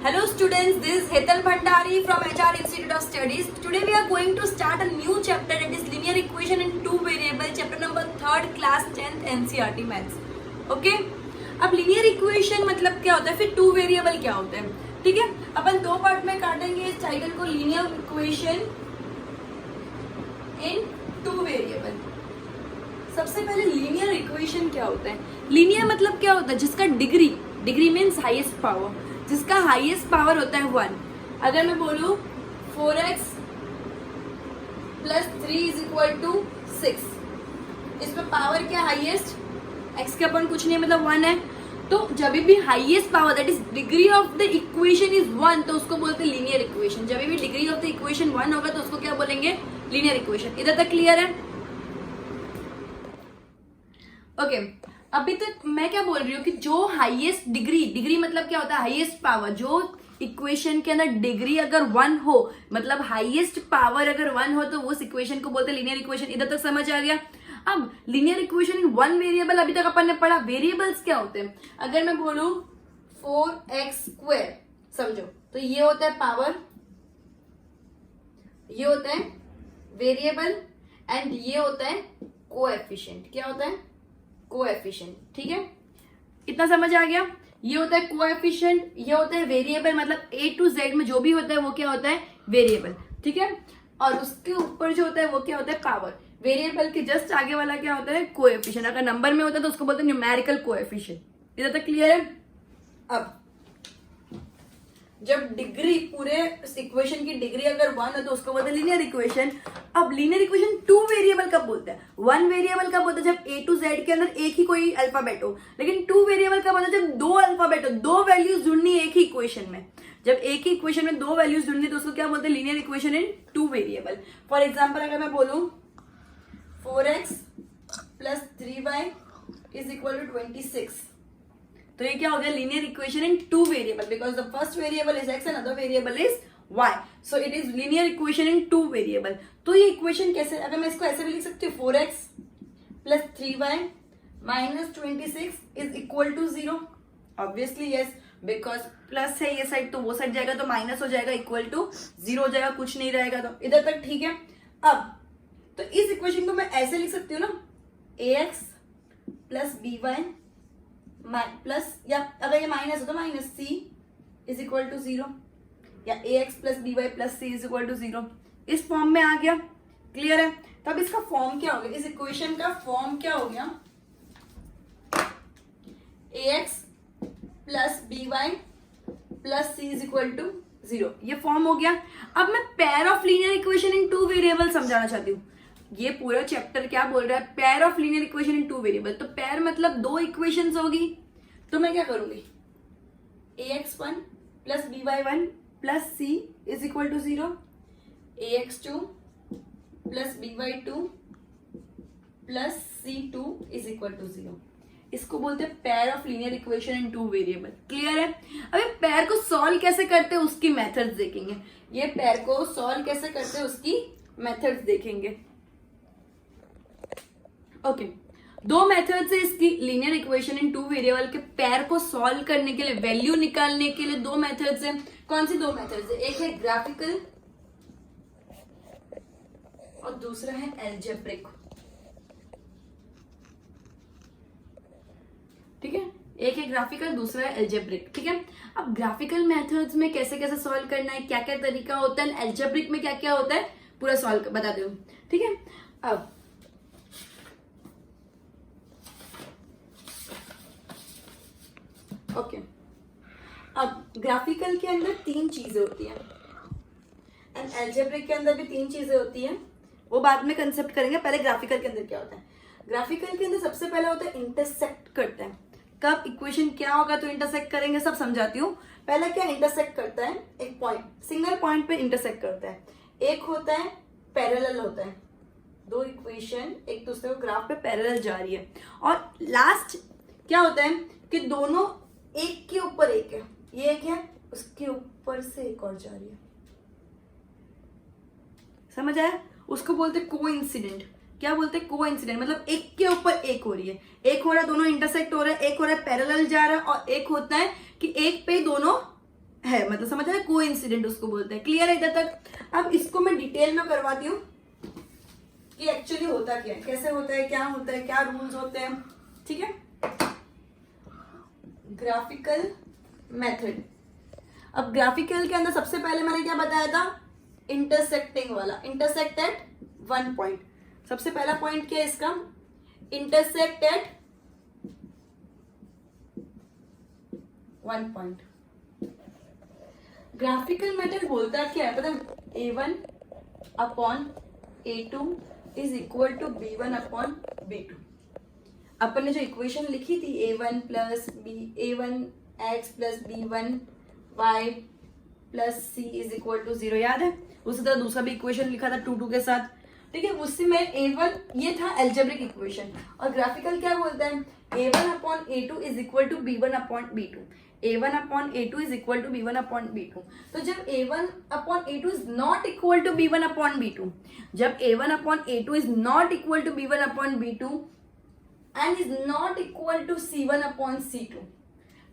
Hello students, this is Hetal Bhandari from HR Institute of Studies. Today we are going to start a new chapter, that is linear equation in two variable, chapter number 3rd class 10th NCERT maths. Okay? अब linear equation मतलब क्या होता है, फिर two variable क्या होता है, ठीक है? अपन दो पार्ट में काटेंगे इस टाइटल को, linear equation in two variable. सबसे पहले linear equation क्या होता है? linear मतलब क्या होता है, जिसका डिग्री मीन्स हाईएस्ट पावर, जिसका हाईएस्ट पावर होता है 1. अगर मैं बोलूं 4x + 3 = 6, इसमें पावर क्या हाईएस्ट, x के अपन कुछ नहीं मतलब 1 है. तो जब भी highest power that is degree of the equation is 1, तो उसको बोलते हैं लीनियर इक्वेशन. जब भी डिग्री ऑफ द इक्वेशन 1 होगा तो उसको क्या बोलेंगे, लीनियर इक्वेशन. इधर तक क्लियर है? ओके अभी तक मैं क्या बोल रही हूँ कि जो हाईएस्ट डिग्री मतलब क्या होता है, हाईएस्ट पावर. जो इक्वेशन के अंदर डिग्री अगर 1 हो, मतलब हाईएस्ट पावर अगर 1 हो, तो उस इक्वेशन को बोलते हैं लीनियर इक्वेशन. इधर तक समझ आ गया? अब linear equation in one variable अभी तक अपन ने पढ़ा. वेरिएबल्स क्या होते हैं, अगर मैं बोलूं 4x², समझो तो ये होता है पावर, ये होता है वेरिएबल, एंड ये होता है कोएफिशिएंट. क्या होता है, कोएफिशिएंट. ठीक है, इतना समझ आ गया? ये होता है कोएफिशिएंट, ये होता है वेरिएबल, मतलब A to Z में जो भी होता है वो क्या होता है, वेरिएबल. ठीक है, और उसके ऊपर जो होता है वो क्या होता है, पावर. वेरिएबल के जस्ट आगे वाला क्या होता है, कोएफिशिएंट. अगर नंबर में होता है तो उसको बोलते हैं न्यूमेरिकल कोएफिशिएंट. इधर तक क्लियर है? अब जब डिग्री पूरे इक्वेशन की डिग्री अगर 1 है तो उसको बोलते हैं लीनियर इक्वेशन. अब लीनियर इक्वेशन टू वेरिएबल कब बोलते हैं, वन वेरिएबल कब बोलते हैं, जब A to Z के अंदर एक ही कोई अल्फाबेट हो. लेकिन टू वेरिएबल कब बोलते हैं, जब दो अल्फाबेट हो, दो वैल्यूज जुड़नी है एक ही इक्वेशन में. जब एक ही इक्वेशन में दो वैल्यूज जुड़नी तो उसको क्या बोलते हैं, linear equation in two variable. For example अगर मैं बोलूं 4x + 3y = 26, तो ये क्या हो गया, linear equation in two variable, because the first variable is x and other variable is y, so it is linear equation in two variable. तो ये इक्वेशन कैसे, अगर मैं इसको ऐसे भी लिख सकती हूँ, 4x + 3y - 26 = 0. Obviously yes, because plus है ये साइड तो वो साइड जाएगा तो माइनस हो जाएगा, = 0 हो जाएगा, कुछ नहीं रहेगा. तो इधर तक ठीक है. अब तो इस इक्वेशन को मैं ऐसे लिख सकती हूँ ना, ax + by प्लस, या अगर ये माइनस हो तो -c = 0, या ax + by + c = 0. इस फॉर्म में आ गया. क्लियर है? तब इसका फॉर्म क्या हो गया, इस इक्वेशन का फॉर्म क्या हो गया, ax + by + c = 0. ये फॉर्म हो गया. अब मैं pair of linear equation in two variable समझाना चाहती हूँ. ये पूरा चैप्टर क्या बोल रहा है, pair of linear equation in two variable. तो पेयर मतलब दो इक्वेशंस होगी, तो मैं क्या करूंगी, ax1 + by1 + c = 0, ax2 + by2 + c2 = 0. इसको बोलते हैं pair of linear equation in two variable. Clear है? अभी पेयर को सॉल्व कैसे करते हैं उसकी मेथड्स देखेंगे. ये पेयर को सॉल्व कैसे करते हैं उसकी मेथड्स देखेंगे. ओके दो मेथड्स है इसकी linear equation in two variable के पेयर को सॉल्व करने के लिए, वैल्यू निकालने के लिए दो मेथड्स है. कौन सी दो मेथड्स है, एक है ग्राफिकल और दूसरा है एल्जेब्रिक. ठीक है, एक है ग्राफिकल, दूसरा है एल्जेब्रिक. ठीक है, अब ग्राफिकल मेथड्स में कैसे कैसे सॉल्व करना है, क्या क्या तरीका होता है, एल्जेब्रिक में क्या क्या होता है, पूरा सॉल्व बताते हूँ. ठीक है, अब ओके अब ग्राफिकल के अंदर 3 चीजें होती हैं एंड एल्जेब्रिक के अंदर भी 3 चीजें होती हैं. वो बाद में कंसेप्ट करेंगे, पहले ग्राफिकल के अंदर क्या होता है. ग्राफिकल के अंदर सबसे पहला होता है इंटरसेक्ट करता है. कब इक्वेशन क्या होगा तो इंटरसेक्ट करेंगे, सब समझाती हूँ. पहला क्या इंटरसेक्ट करता है, एक पॉइंट, सिंगल पॉइंट पे इंटरसेक्ट करता है. एक होता है पैरेलल, होता है दो इक्वेशन एक दूसरे को ग्राफ पे पैरेलल जा रही है. और लास्ट क्या होता है कि दोनों एक के ऊपर एक है, ये एक है, उसके ऊपर से एक और जा रही है. समझ आया? उसको बोलते कोइंसिडेंट. क्या बोलते हैं, कोइंसिडेंट, मतलब एक के ऊपर एक हो रही है. एक हो रहा है दोनों इंटरसेक्ट हो रहा है, एक हो रहा है पैरेलल जा रहा है, और एक होता है कि एक पे दोनों है, मतलब समझ आया, को इंसिडेंट उसको बोलते हैं। क्लियर है इधर तक? अब इसको मैं डिटेल में करवाती हूँ कि एक्चुअली होता क्या है, कैसे होता है, क्या होता है, क्या रूल्स होते हैं। ठीक है, ग्राफिकल मेथड। अब ग्राफिकल के अंदर सबसे पहले मैंने क्या बताया था, इंटरसेक्टिंग वाला, इंटरसेक्ट एट वन पॉइंट। सबसे पहला पॉइंट क्या है इसका, intersect at one point. Graphical method बोलता क्या है पता है, A1 upon A2 is equal to B1 upon B2। अपन ने जो इक्वेशन लिखी थी A1 plus A1x plus B1y plus C is equal to 0, याद है? उसी तरह दूसरा भी इक्वेशन लिखा था 2 के साथ। ठीक है, उससे में A1 ये था एल्जेब्रिक इक्वेशन, और ग्राफिकल क्या बोलता है, A1 upon A2 is equal to B1 upon B2। A1 upon A2 is equal to B1 upon B2। तो जब A1 upon A2 is not equal to B1 upon B2, जब A1 upon A2 is not equal to B1 upon B2 and is not equal to C1 upon C2,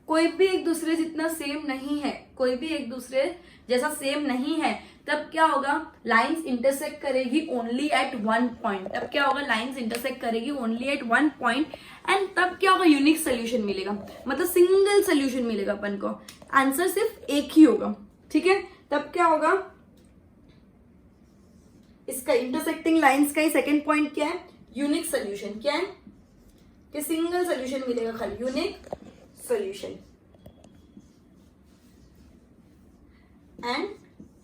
कोई भी एक दूसरे जितना same नहीं है, कोई भी एक दूसरे जैसा सेम नहीं है, तब क्या होगा, लाइंस इंटरसेक्ट करेगी ओनली एट वन पॉइंट। तब क्या होगा, लाइंस इंटरसेक्ट करेगी only at one point, and तब क्या होगा, यूनिक सोल्यूशन मिलेगा, मतलब सिंगल सोल्यूशन मिलेगा अपन को, आंसर सिर्फ एक ही होगा। ठीक है, तब क्या होगा, इसका इंटरसेक्टिंग लाइंस का ही सेकेंड पॉइंट क्या है, यूनिक सोल्यूशन। क्या है कि सिंगल सोल्यूशन मिलेगा, खाली यूनिक सोल्यूशन, एंड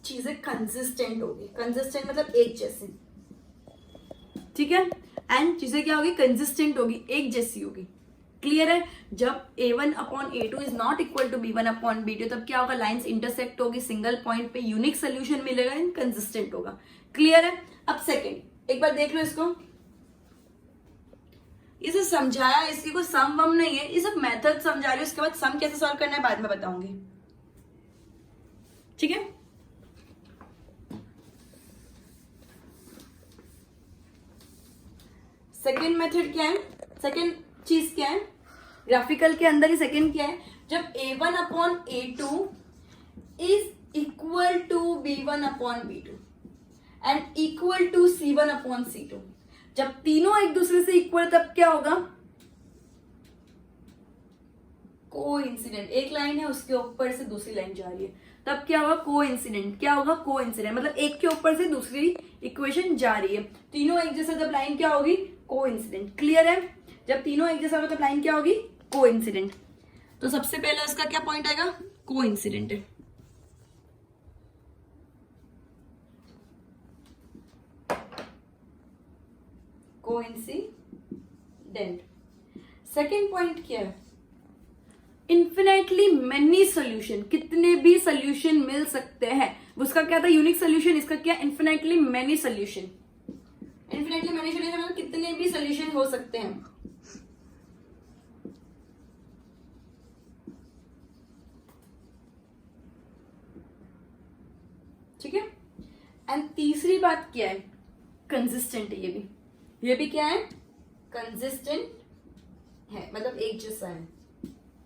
चीजें कंसिस्टेंट होगी। कंसिस्टेंट मतलब एक जैसी, ठीक है, एंड चीजें क्या होगी, कंसिस्टेंट होगी, एक जैसी होगी। क्लियर है? जब A1 upon A2 is not equal to B1 upon B2, तब क्या होगा, लाइंस इंटरसेक्ट होगी, सिंगल पॉइंट पे यूनिक सोल्यूशन मिलेगा एंड कंसिस्टेंट होगा। क्लियर है? अब सेकेंड एक बार देख लो इसको, इसे समझाया, इसकी कोई सम वम नहीं है, ये सब मेथड समझा रही हूँ, उसके बाद सम कैसे सॉल्व करना है बाद में बताऊंगी। ठीक है, सेकेंड मेथड क्या है, सेकेंड चीज क्या है ग्राफिकल के अंदर ही, सेकेंड क्या है, जब A1 upon A2 is equal to B1 upon B2 and equal to C1 upon C2, जब तीनों एक दूसरे से इक्वल, तब क्या होगा, कोइंसिडेंट। एक लाइन है, उसके ऊपर से दूसरी लाइन जा रही है, तब क्या होगा, कोइंसिडेंट। क्या होगा, कोइंसिडेंट, मतलब एक के ऊपर से दूसरी इक्वेशन जा रही है, तीनों एक जैसा, तब लाइन क्या होगी, कोइंसिडेंट। क्लियर है? जब तीनों एक जैसा होगा तब लाइन क्या होगी, कोइंसिडेंट। तो सबसे पहले उसका क्या पॉइंट आएगा, कोइंसिडेंट है। कोइंसिडेंट। सेकेंड पॉइंट क्या है, इन्फिनेटली मेनी सोल्यूशन, कितने भी सोल्यूशन मिल सकते हैं, उसका क्या था, यूनिक सोल्यूशन। इसका क्या, infinitely many solution. Infinitely many solution मतलब कितने भी सोल्यूशन हो सकते हैं। ठीक है, एंड तीसरी बात क्या है, कंसिस्टेंट है। ये भी क्या है, कंसिस्टेंट है, मतलब एक जैसा है।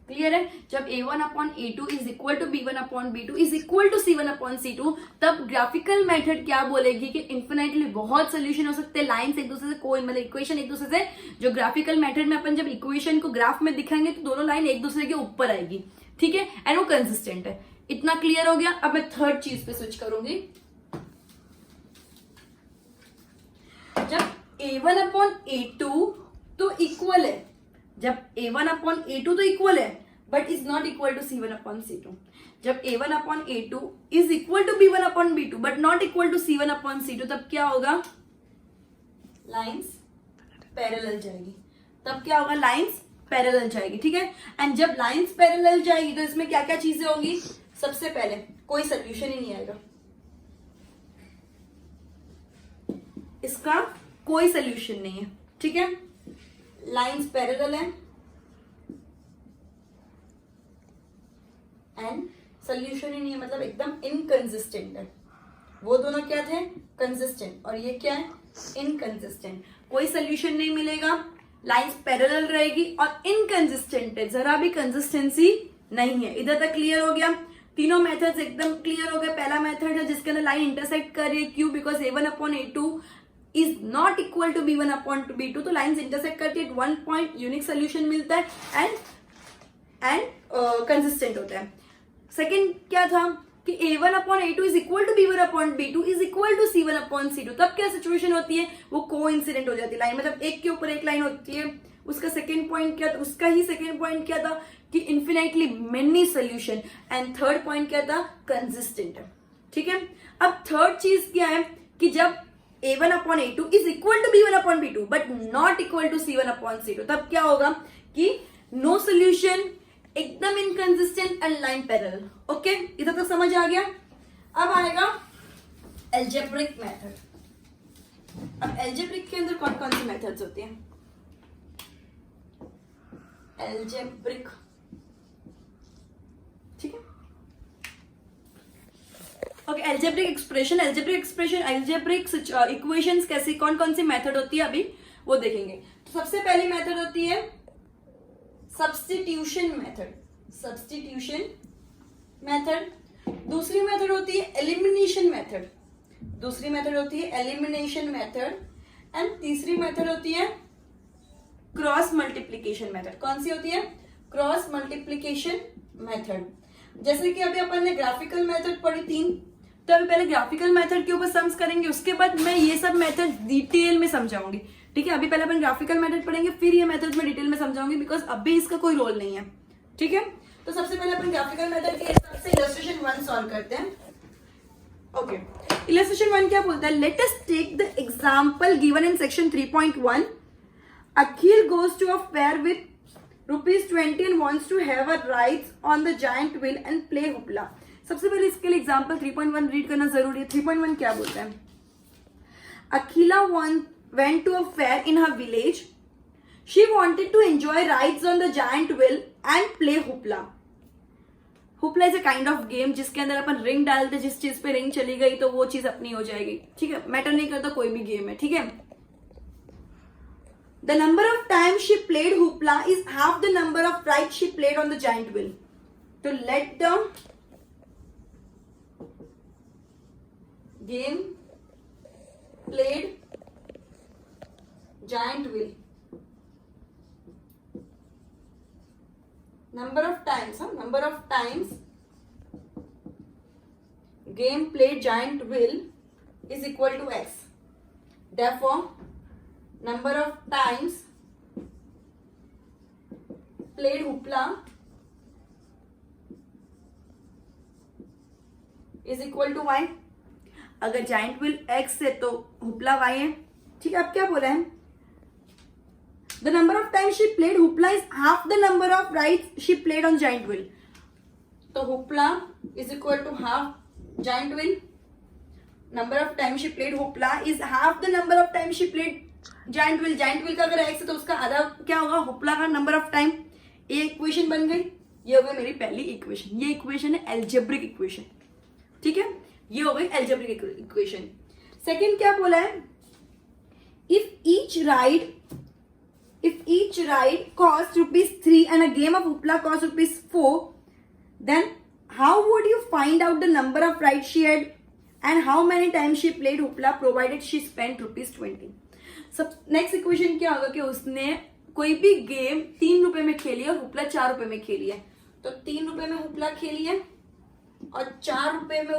क्लियर है? जब A1 upon A2 is equal to B1 upon B2 is equal to C1 upon C2, तब ग्राफिकल मेथड क्या बोलेगी कि इन्फिनेटली बहुत सोल्यूशन हो सकते हैं, लाइंस एक दूसरे से कोई, मतलब इक्वेशन एक दूसरे से, जो ग्राफिकल मेथड में अपन जब इक्वेशन को ग्राफ में दिखाएंगे तो दोनों लाइन एक दूसरे के ऊपर आएगी। ठीक है, एंड वो कंसिस्टेंट है। इतना क्लियर हो गया? अब मैं थर्ड चीज पे स्विच करूंगी। जब A1 अपॉन A2 तो इक्वल है, जब A1 अपॉन A2 तो इक्वल है but is not equal to C1 upon C2, जब A1 upon A2 is equal to B1 upon B2 but not equal to C1 upon C2, तब क्या होगा, lines parallel जाएगी। तब क्या होगा, लाइंस पैरेलल जाएगी। ठीक है, एंड जब लाइंस पैरेलल जाएगी तो इसमें क्या क्या चीजें होंगी, सबसे पहले कोई सोल्यूशन ही नहीं आएगा, इसका कोई सोल्यूशन नहीं है। ठीक है, लाइंस पैरेलल है एंड सोल्यूशन ही नहीं है, मतलब एकदम इनकंसिस्टेंट है। वो दोनों क्या थे, कंसिस्टेंट, और ये क्या है, इनकंसिस्टेंट। कोई सोल्यूशन नहीं मिलेगा, लाइंस पैरेलल रहेगी और इनकंसिस्टेंट है, जरा भी कंसिस्टेंसी नहीं है। इधर तक क्लियर हो गया? तीनों मेथड्स एकदम क्लियर हो गए। पहला मेथड है जिसके अंदर लाइन इंटरसेक्ट कर रही है, क्यों? Because a1/a2 is not equal to b1/b2, तो लाइन्स इंटरसेक्ट करती है, 1 पॉइंट यूनिक सोल्यूशन मिलता है एंड कंसिस्टेंट होता है। सेकेंड क्या था कि a1/a2 is equal to b1/b2 is equal to c1/c2। तब क्या सिचुएशन होती है, वो को इंसिडेंट हो जाती है लाइन, मतलब एक के ऊपर एक लाइन होती है। उसका सेकेंड पॉइंट क्या था, उसका ही सेकेंड पॉइंट क्या था कि infinitely many solution, and third point क्या था, कंसिस्टेंट। ठीक है, अब थर्ड चीज क्या है कि जब a1/a2 is equal to b1/b2 but not equal to c1/c2, तब क्या होगा कि नो सोल्यूशन, एकदम inconsistent and line parallel. Okay, इधर तक समझ आ गया। अब आएगा एल्जेब्रिक मेथड। अब एल्जेब्रिक के अंदर कौन कौन सी मेथड्स होती हैं? एल्जेब्रिक, ठीक है, okay. Algebraic expression, algebraic equations कैसी, कौन कौन सी मेथड होती है, अभी वो देखेंगे। तो सबसे पहली मेथड होती है सब्स्टिट्यूशन मेथड। दूसरी मेथड होती है एलिमिनेशन मेथड, एंड तीसरी मेथड होती है क्रॉस मल्टीप्लीकेशन मेथड। कौन सी होती है? Cross multiplication method. जैसे कि अभी अपन ने ग्राफिकल मेथड पढ़ी 3, तो अभी पहले ग्राफिकल मेथड के ऊपर सम्स करेंगे, उसके बाद मैं ये सब मेथड डिटेल में समझाऊंगी। ठीक है, अभी पहले अपन ग्राफिकल मेथड पढ़ेंगे, फिर ये मेथड में डिटेल में समझाऊंगी, बिकॉज अभी इसका कोई रोल नहीं है। ठीक है, तो सबसे पहले अपन ग्राफिकल मेथड के हिसाब से इलस्ट्रेशन 1 सॉल्व करते हैं। ओके, इलस्ट्रेशन 1 क्या बोलता है? Let us take the example given in section 3.1। Akhil goes to a fair with ₹20 and wants to have a ride on the giant wheel and play hoopla। सबसे पहले इसके लिए example 3.1 read करना जरूरी है। 3.1 क्या बोलता है? Akhila went to a fair in her village. She wanted to enjoy rides on the giant wheel and play hoopla. Hoopla is a kind of game जिसके अंदर अपन रिंग डालते, जिस चीज पे रिंग चली गई तो वो चीज अपनी हो जाएगी। ठीक है, मैटर नहीं करता कोई भी गेम है। ठीक है, the number of times she played hoopla is half the number of rides she played on the giant wheel. So let the game played giant wheel, number of times game played giant wheel is equal to x. Therefore number of times played hoopla is equal to y। अगर giant wheel x है तो hoopla y है। ठीक है, अब क्या बोला है? The number of times she played hoopla is half the number of rides she played on giant wheel। तो hoopla is equal to half giant wheel। Number of times she played hoopla is half the number of times she played giant wheel का अगर x है तो उसका आधा क्या होगा? होपला का नंबर ऑफ टाइम। ये इक्वेशन बन गई, ये हो गई मेरी पहली इक्वेशन। ये इक्वेशन है एल्जेब्रिक इक्वेशन। ठीक है, ये हो गई एल्जेब्रिक इक्वेशन। सेकंड क्या बोला है? If each ride cost ₹3 and a game of hoopla cost ₹4, then how would you find out the number of rides she had and how many times she played hoopla provided she spent ₹20? सब next equation क्या होगा कि उसने कोई भी game 3 रुपए में खेली है और हुपला 4 रुपए में खेली है। तो 3 रुपए में हुपला खेली है और 4 रुपए में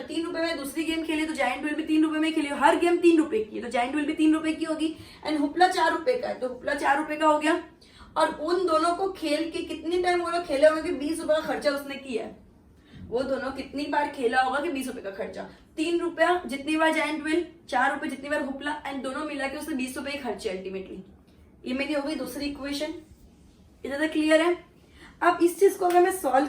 3 रुपए में दूसरी गेम खेली, तो जाइंट व्हील भी 3 रुपए में खेली। हर गेम 3 रुपए की है तो जाइंट व्हील भी 3 रुपए की होगी, एंड हुपला 4 रुपए का है तो हुपला 4 रुपए का हो गया। और उन दोनों को खेल के कितने टाइम वो लोग खेले होंगे कि 20 रुपए का खर्चा उसने किया है। वो दोनों कितनी बार खेला होगा कि 20 रुपए का खर्चा। 3 रुपया जितनी बार जाइंट व्हील, 4 रुपए जितनी बार हुपला, एंड दोनों मिला के उसने 20 रुपए ही खर्चे अल्टीमेटली। ये मेरी हो गई दूसरी इक्वेशन। इधर तक क्लियर है? अब इस चीज को अगर मैं सॉल्व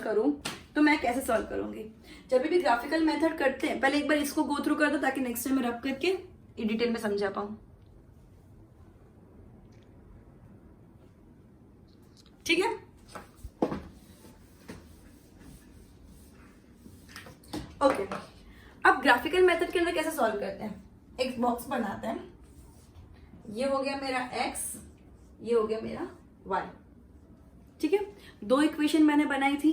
करूं, तो मैं कैसे सॉल्व करूंगी? जब भी ग्राफिकल मेथड करते हैं पहले एक बार इसको गो थ्रू कर दो ताकि नेक्स्ट टाइम मैं रब करके ये डिटेल में समझा पाऊं। ठीक है, ओके। अब ग्राफिकल मेथड के अंदर कैसे सॉल्व करते हैं? एक बॉक्स बनाते हैं। ये हो गया मेरा x, ये हो गया मेरा y। ठीक है, 2 इक्वेशन मैंने बनाई थी,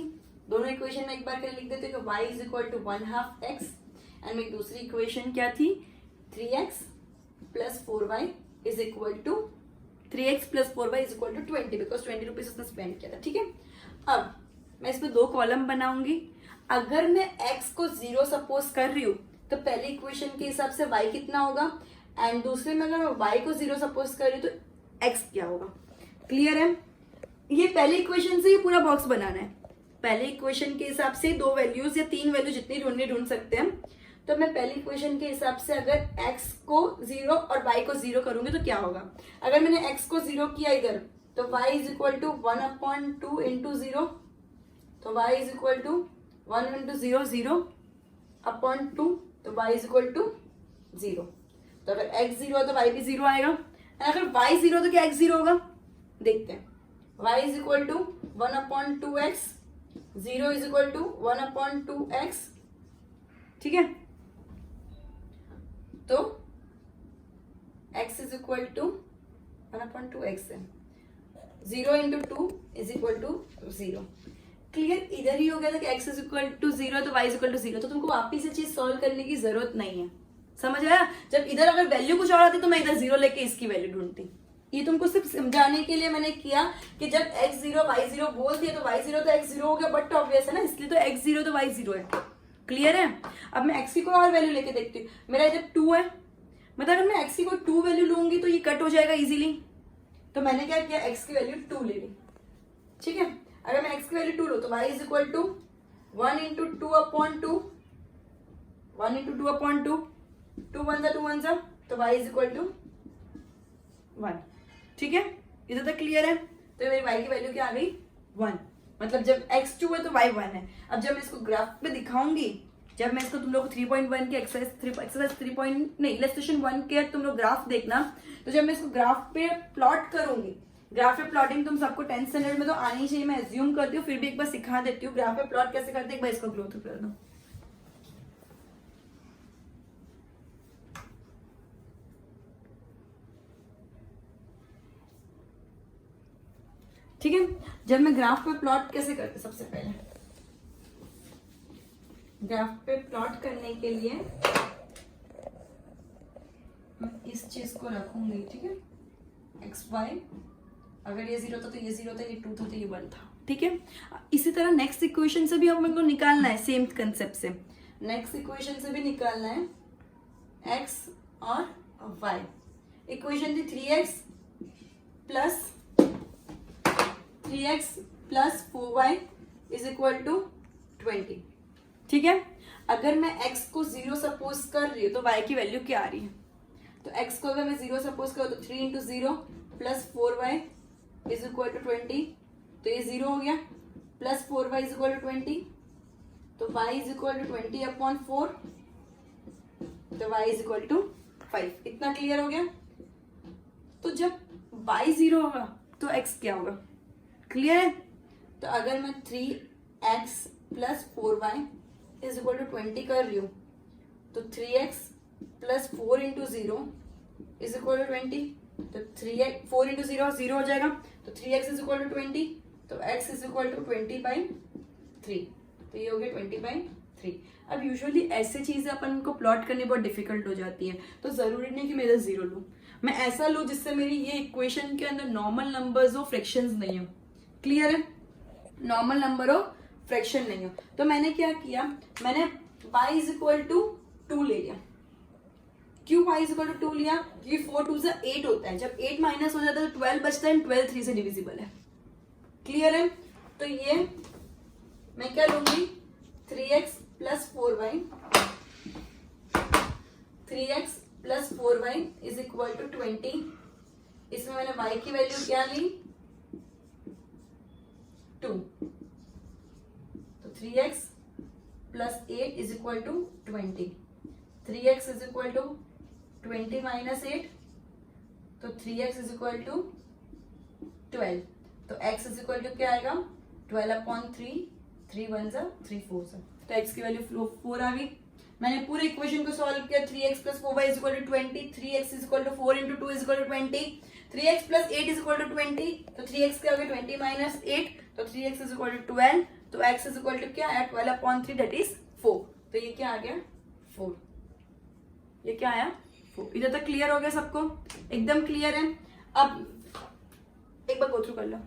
दोनों इक्वेशन में एक बार के लिए लिख देते हैं कि y is equal to 1/2 x and मेरी दूसरी इक्वेशन क्या थी 3x plus 4y is equal to 3x plus 4y is equal to 20 because 20 rupees उसने स्पेंड किया था। ठीक है, अब मैं इसमें दो कॉलम बनाऊंगी। अगर मैं x को 0 सपोज कर रही हूँ तो पहली इक्वेशन के हिसाब से y कितना होगा, एंड दूसरे में अगर मैं y को 0 सपोज कर रही हूँ तो x क्या होगा। क्लियर है? ये पहली इक्वेशन से ही पूरा बॉक्स बनाना है। पहले इक्वेशन के हिसाब से दो वैल्यूज या तीन वैल्यू जितनी ढूंढ सकते हैं। तो मैं पहली इक्वेशन के हिसाब से अगर x को 0 और y को 0 करूंगी तो क्या होगा। अगर मैंने x को 0 किया इधर तो y is equal to 1/2 into 0, तो y is equal to 1 into 0 0/2, तो y इज इक्वल टू 0। तो अगर x 0 है तो y भी 0 आएगा, अगर y 0 तो क्या x 0 होगा, देखते हैं। y is equal to 1/2x, 0 is equal to 1/2x। ठीक है, तो x is equal to 1/2x है, 0 into 2 is equal to 0। Clear? इधर ही हो गया था कि x इज इक्वल टू 0 तो y इज इक्वल टू 0, तो तुमको वापिस से चीज सॉल्व करने की जरूरत नहीं है। समझ आया? जब इधर अगर वैल्यू कुछ और आती तो मैं इधर 0 लेके इसकी वैल्यू ढूंढती। ये तुमको सिर्फ समझाने के लिए मैंने किया कि जब x 0 y 0 बोल दिया तो y 0 तो x 0 हो गया, बट ऑब्वियस है ना, इसलिए तो x 0 तो y 0 है। क्लियर है? अब मैं x की कोई और वैल्यू लेके देखती हूँ। मेरा इधर 2 है, मतलब अगर मैं x की कोई 2 वैल्यू लूंगी तो ये कट हो जाएगा इजीली। तो मैंने क्या किया, x की वैल्यू 2 ले ली। ठीक है, अगर मैं x की वैल्यू 2 लूँ तो y is equal to 1 into 2/2, 1 into 2/2, 2 1 जा, तो y इज इक्वल टू 1। ठीक है, इधर तक क्लियर है? तो मेरी y की वैल्यू क्या आ गई 1, मतलब जब x 2 है तो y 1 है। अब जब मैं इसको ग्राफ पे दिखाऊंगी, जब मैं इसको तुम लोग 3.1 के एक्सरसाइज 3 नहीं इलस्ट्रेशन 1 के तुम लोग ग्राफ देखना, तो जब मैं इसको ग्राफ पे प्लॉट करूंगी, ग्राफ पे प्लॉटिंग तुम सबको 10th स्टैंडर्ड में तो आनी चाहिए, मैं एज्यूम करती हूँ, फिर भी एक बार सिखा देती हूँ ग्राफ पे प्लॉट कैसे करते हैं। एक बार इसको ग्रो थ्रू कर दो। ठीक है, जब मैं ग्राफ पे प्लॉट कैसे करते, सबसे पहले ग्राफ पे प्लॉट करने के लिए मैं इस चीज को रखूंगी। ठीक है, एक्स वाई, अगर ये 0 था तो ये 0 था, ये 2 था तो ये 1 था। ठीक है, इसी तरह नेक्स्ट इक्वेशन से भी हमको निकालना है, सेम कंसेप्ट से नेक्स्ट इक्वेशन से भी निकालना है x और y। इक्वेशन थी 3x plus 4y is equal to 20। ठीक है, अगर मैं x को 0 सपोज कर रही हूँ तो y की वैल्यू क्या आ रही है, तो x को अगर मैं 0 सपोज करूँ तो 3 into 0 plus 4y is equal to 20, तो ये 0 हो गया, plus 4y is equal to 20, तो y इज इक्वल टू 20/4, तो y इज इक्वल टू 5। इतना क्लियर हो गया? तो जब y 0 होगा तो x क्या होगा? क्लियर है? तो अगर मैं 3x plus 4y is equal to 20 कर रही हूँ तो 3x plus 4 into 0 is equal to 20, तो 3x 4 इंटू 0 0 हो जाएगा, तो 3x इज इक्वल टू 20, तो x इज इक्वल टू 20/3, तो ये हो गया 20/3। अब यूजुअली ऐसे चीजें अपन को प्लॉट करनी बहुत डिफिकल्ट हो जाती है, तो जरूरी नहीं कि मैं इधर 0 लूँ, मैं ऐसा लूँ जिससे मेरी ये इक्वेशन के अंदर नॉर्मल नंबर्स हो, फ्रैक्शंस नहीं हो। क्लियर है? नॉर्मल नंबर हो, फ्रैक्शन नहीं हो। तो मैंने क्या किया, मैंने y इज इक्वल टू 2 ले लिया। क्यों y इज इक्वल टू 2 लिया? क्योंकि 4 2 से 8 होता है, जब 8 माइनस हो जाता है तो 12 बचता है, 12 3 से डिविजिबल है। क्लियर है? तो ये मैं क्या लूंगी, 3x plus 4y, 3x plus 4y is equal to 20। इसमें मैंने y की वैल्यू क्या ली, 2, तो 3x plus 8 is equal to 20, 3x is equal to 20 minus 8, तो 3x इज इक्वल टू 12, तो x इज इक्वल टू क्या आएगा 12/3, 3 1 जा 3 4 जा, तो x की वैल्यू 4 आ गई। मैंने पूरे इक्वेशन को सॉल्व किया, 3x plus 4y is equal to 20, 3x is equal to 4 into 2 is equal to 20, 3x plus 8 is equal to 20, तो 3x क्या हो गया 20 माइनस 8, तो 3x इज इक्वल टू 12, तो x इज इक्वल टू क्या आया 12/3 दैट इज 4। तो ये क्या आ गया 4, ये क्या आया 4। इधर तक क्लियर हो गया सबको, एकदम क्लियर है। अब एक बार गो थ्रू कर लो।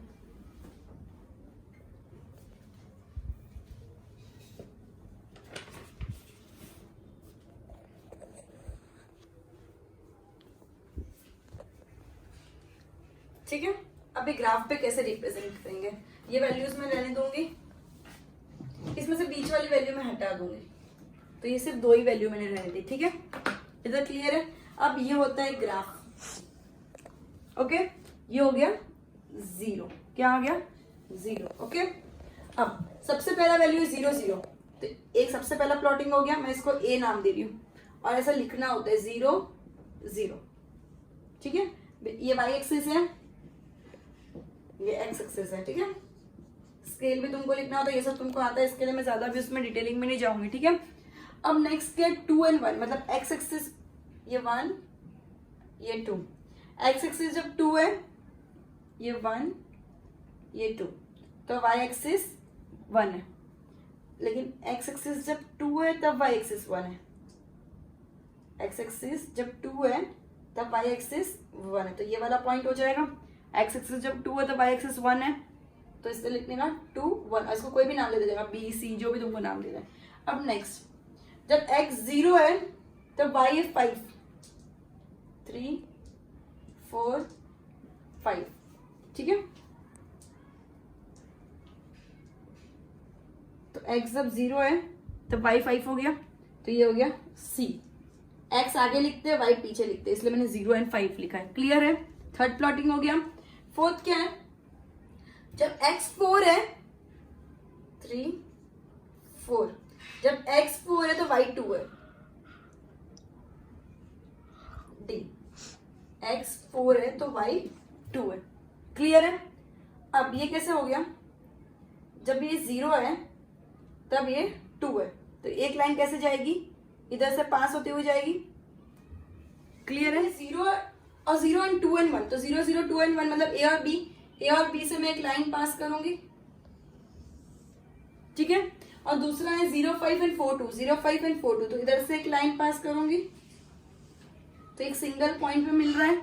ठीक है, अभी ग्राफ पे कैसे रिप्रेजेंट करेंगे, ये वैल्यूज मैं रहने दूंगी, इसमें से बीच वाली वैल्यू मैं हटा दूंगी, तो ये सिर्फ 2 ही वैल्यू मैंने रहने दी। ठीक है, इधर क्लियर है। अब ये होता है ग्राफ, ओके, ये हो गया 0, क्या हो गया 0, ओके। अब सबसे पहला वैल्यू है 0 0, तो एक सबसे पहला प्लॉटिंग हो गया, मैं इसको A नाम दे रही हूँ, और ऐसा लिखना होता है 0 0, ठीक है। ये y एक्सिस है, ये x एक्सिस है, ठीक है। स्केल भी तुमको लिखना होता है, ये सब तुमको आता है, इसके लिए मैं ज्यादा भी उसमें डिटेलिंग में नहीं जाऊंगी, ठीक है। अब नेक्स्ट क्या 2 and 1, मतलब x एक्सिस ये 1 ये 2, x एक्सिस जब 2 है ये 1 ये 2, तो y एक्सिस 1 है, लेकिन x एक्सिस जब 2 है तब y एक्सिस 1 है, x एक्सिस जब 2 है तब y एक्सिस 1 है, तो ये वाला पॉइंट हो जाएगा। x एक्सिस जब 2 है तब y एक्सिस 1 है, तो इससे लिखने का 2 1, इसको कोई भी नाम दे दीजिएगा, B C जो भी तुमको नाम दे दें। अब नेक्स्ट जब x 0 है तब y है 5 3 4 5, ठीक है। तो x जब 0 है तब y 5 हो गया, तो ये हो गया C। x आगे लिखते हैं, y पीछे लिखते हैं, इसलिए मैंने 0 and 5 लिखा है, क्लियर है। थर्ड प्लॉटिंग हो गया। फोर्थ क्या है, जब x 4 है 3 4, जब x 4 है तो y 2 है, D x 4 है तो y 2 है, क्लियर है। अब ये कैसे हो गया, जब ये 0 है तब ये 2 है, तो एक लाइन कैसे जाएगी, इधर से पास होते हुए जाएगी, क्लियर है। 0 और 0 and 2 and 1, तो 0 0 2 and 1 मतलब A और B से मैं एक लाइन पास करूंगी, ठीक है। और दूसरा है 0 5 and 4 2, 0 5 and 4 2, तो इधर से एक लाइन पास करूंगी, तो एक सिंगल पॉइंट पे मिल रहा है,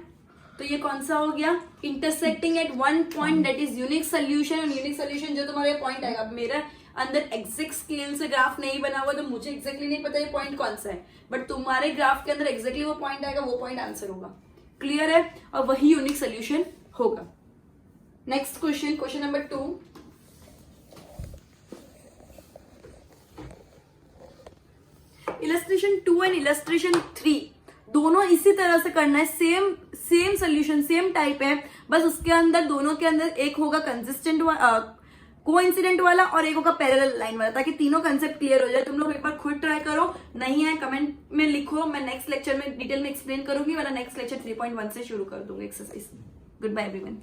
तो ये कौन सा हो गया, intersecting at one point, that is unique solution. और यूनिक सोल्यूशन जो तुम्हारा पॉइंट आएगा, मेरा अंदर एग्जैक्ट स्केल से ग्राफ नहीं बना हुआ, तो मुझे एग्जैक्टली नहीं पता ये पॉइंट कौन सा है, बट तुम्हारे ग्राफ के अंदर एग्जैक्टली वो पॉइंट आएगा, वो पॉइंट आंसर होगा, क्लियर है, और वही यूनिक सोल्यूशन होगा। Next question, question number 2, illustration 2 and illustration 3 दोनों इसी तरह से करना है, सेम सोल्यूशन सेम टाइप है, बस उसके अंदर दोनों के अंदर एक होगा कंसिस्टेंट कोइंसिडेंट वाला और एक होगा पैरेलल लाइन वाला, ताकि तीनों कंसेप्ट क्लियर हो जाए। तुम लोग एक बार खुद ट्राई करो, नहीं है कमेंट में लिखो, मैं नेक्स्ट लेक्चर में डिटेल में एक्सप्लेन करूंगी, वाला नेक्स्ट लेक्चर 3.1 से शुरू कर दूंगी एक्सरसाइज। Good bye everyone.